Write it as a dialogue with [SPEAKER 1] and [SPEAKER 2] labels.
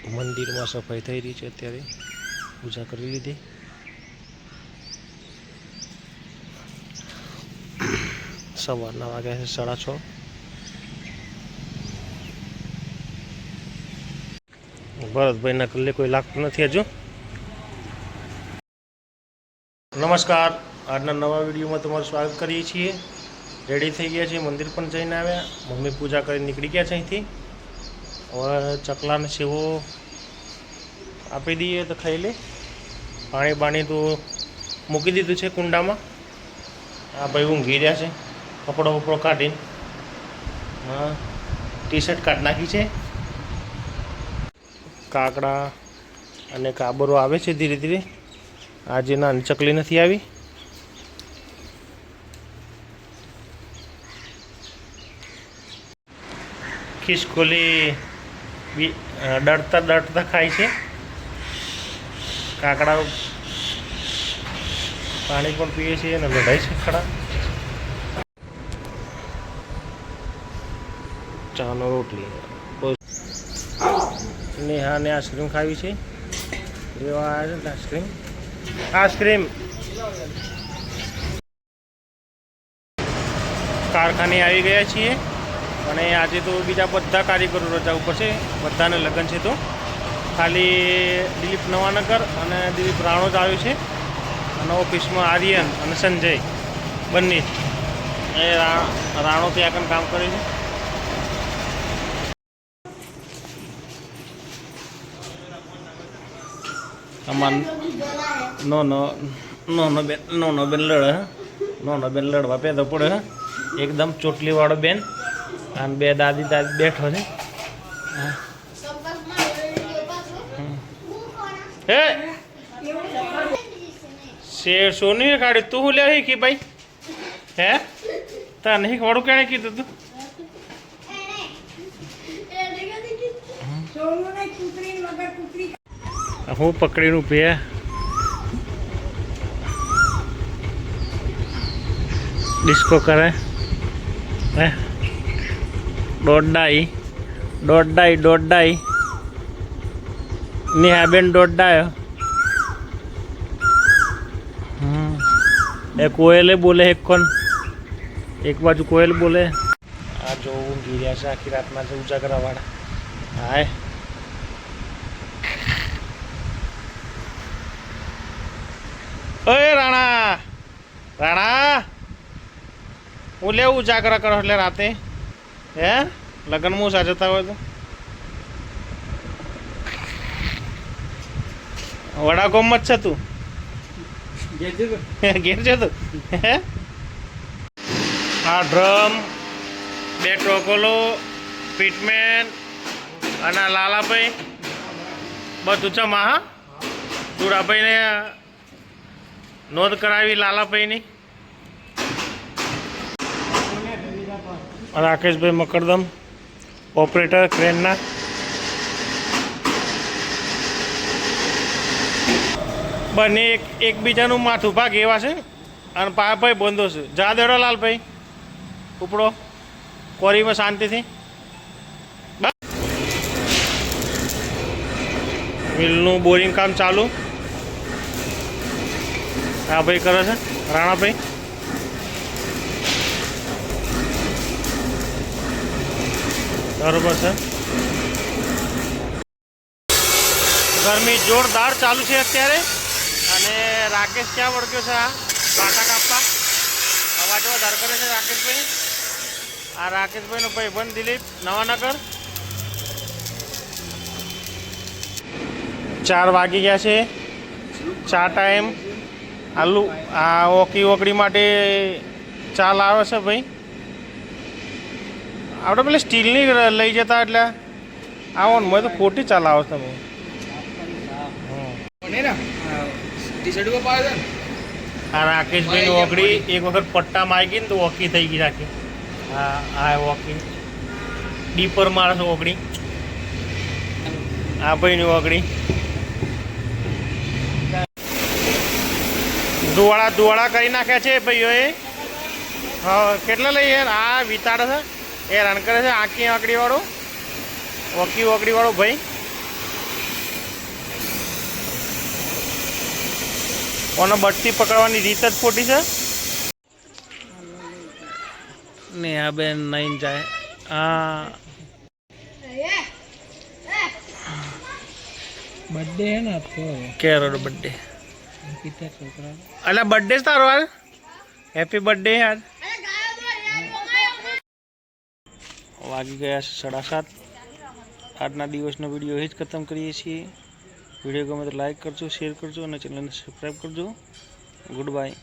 [SPEAKER 1] મંદિરમાં સફાઈ થઈ રહી છે અત્યારે પૂજા કરી લીધી સવારના વાગ્યા છે 6:30 ભરતભાઈના કલ્લે કોઈ લાગતું નથી હજુ નમસ્કાર આજના નવા વિડીયોમાં તમારું સ્વાગત કરીએ છીએ રેડી થઈ ગયા છીએ મંદિર પણ જઈને આવ્યા મમ્મી પૂજા કરી નીકળી ગયા છે અહીંથી હવે ચકલાને સેવો આપી દઈએ તો ખાઈ લે પાણી બાણી તો મૂકી દીધું છે કુંડામાં આ ભાઈ ઊંઘી રહ્યા છે કપડો બપડો કાઢીને હા ટી શર્ટ કાઢી નાખી છે કાકડા અને કાબરો આવે છે ધીરે ધીરે આજે નાની ચકલી નથી આવી ખિસકોલી ડરતા ડરતા ખાય છે કાકડા પાણી પણ પીએ છે અને લડાય છે ખડા ચાનો રોટલી નેહાને આઈસ્ક્રીમ ખાવી છે લેવા આવ્યા છે આઈસ્ક્રીમ કારખાને આવી ગયા છીએ અને આજે તો બીજા બધા કારીગરો રજા ઉપર છે બધાને લગ્ન છે તો ખાલી દિલીપ નવાનગર અને દિલીપ રાણો જ આવ્યો છે અને ઓફિસમાં આર્યન અને સંજય બંને એ રાણો ત્યાં આગળ કામ કરે છે આમાં નો બેન લડે નો બેન લડવા પેદો પડે એકદમ ચોટલીવાળો બેન અને બે દાદી બેઠો છે હે શેર સોની કાઢી તું લે કે ભાઈ હે તા નહીં વાળું કેણે કીધું તું હું પકડીને ઉભી ડિસ્કો કરે હે દોડાઈ નેહાબેન દોડાયો એ કોયલે બોલે એક બાજુ કોયલ બોલે આ જો ઊંઘી રહ્યા છે આખી રાતના છે ઉજાગરાવાળા હાય ઓય રાણા હું લેવું ઉજાગરા કરો એટલે રાતે હે લગ્નમાં સા જતા હોય તો વડા ગોમત છે તું ઘેર છે તું હે આ ડ્રમ બે ટોકોલો પીટમેન અને લાલાભાઈ બધું છે હા દુરાભાઈને નોંધ કરાવી લાલાભાઈની રાકેશભાઈ મકરદમ ઓપરેટર ક્રેનના બંને એકબીજાનું માથું ભાગ એવા છે અને પાયાભાઈ બંધો છે જા દેડો લાલભાઈ ઉપડો કોરીમાં શાંતિથી મિલનું બોરિંગ કામ ચાલુ આ ભાઈ કરે છે રાણાભાઈ બરોબર છે ગરમી જોરદાર ચાલુ છે અત્યારે અને રાકેશ ક્યાં વળગ્યો છે આ કાંટા કાપવા અવાજ વધારે કરે છે રાકેશભાઈ આ રાકેશભાઈનો ભાઈબંધ દિલીપ નવાનગર 4 વાગી ગયા છે ચા ટાઈમ આલુ આ ઓકડી માટે ચા લાવે છે ભાઈ આપણે પેલી સ્ટીલની લઈ જતા એટલે આવો ને મેં તો ખોટી ચા લાવો તમે આ રાકેશભાઈની ઓકડી એક વખત પટ્ટામાં આવી ગઈ ને તો ઓકી થઈ ગઈ રાખી હા ઓકી ડીપર મારે છે ઓકડી આ ભાઈની ઓકડી ધુવાળા કરી નાખ્યા છે ભાઈઓએ હા કેટલા લઈએ આ વિતાડે છે એ રન કરે છે આંખી આંકડીવાળો વોકી વોકડીવાળો ભાઈ કોને બટતી પકડવાની રીત જ ખોટી છે ને આ બેન નહીં જાય હા
[SPEAKER 2] बर्थडे है ना आपको
[SPEAKER 1] કેરો બર્થડે
[SPEAKER 2] कितना छोकरा
[SPEAKER 1] અલા બર્થડે તારો યાર હેપી બર્થડે યાર વાગી ગયા છે 7:30 આજના દિવસનો વિડીયો એ જ ખતમ કરીએ છીએ વિડીયો ગમે તો લાઈક કરજો શેર કરજો અને ચેનલને સબસ્ક્રાઈબ કરજો ગુડ બાય